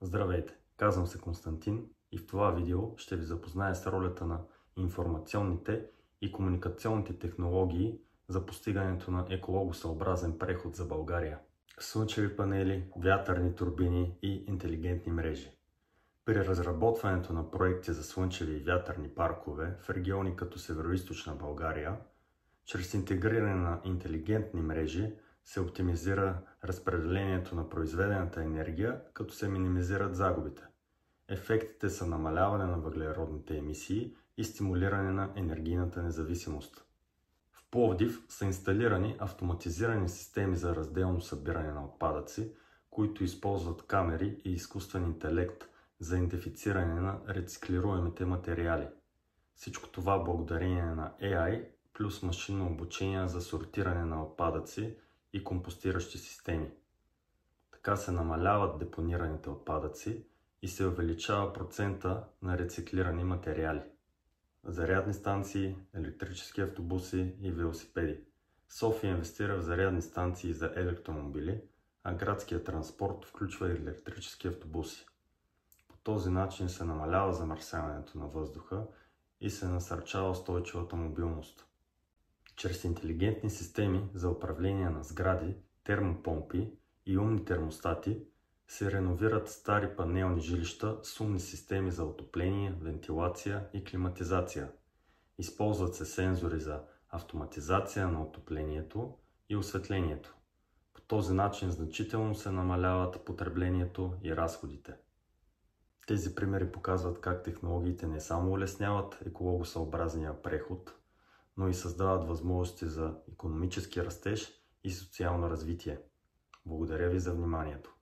Здравейте, казвам се Константин и в това видео ще ви запозная с ролята на информационните и комуникационните технологии за постигането на екологосъобразен преход за България. Слънчеви панели, вятърни турбини и интелигентни мрежи. При разработването на проекти за слънчеви и вятърни паркове в региони като Североизточна България, чрез интегриране на интелигентни мрежи се оптимизира разпределението на произведената енергия, като се минимизират загубите. Ефектите са намаляване на въглеродните емисии и стимулиране на енергийната независимост. В Пловдив са инсталирани автоматизирани системи за разделно събиране на отпадъци, които използват камери и изкуствен интелект за идентифициране на рециклируемите материали. Всичко това благодарение на AI плюс машинно обучение за сортиране на отпадъци и компостиращи системи. Така се намаляват депонираните отпадъци и се увеличава процента на рециклирани материали. Зарядни станции, електрически автобуси и велосипеди. София инвестира в зарядни станции за електромобили, а градският транспорт включва и електрически автобуси. По този начин се намалява замърсяването на въздуха и се насърчава устойчивата мобилност. Чрез интелигентни системи за управление на сгради, термопомпи и умни термостати се реновират стари панелни жилища с умни системи за отопление, вентилация и климатизация. Използват се сензори за автоматизация на отоплението и осветлението. По този начин значително се намаляват потреблението и разходите. Тези примери показват как технологиите не само улесняват екологосъобразния преход, но и създават възможности за икономически растеж и социално развитие. Благодаря ви за вниманието.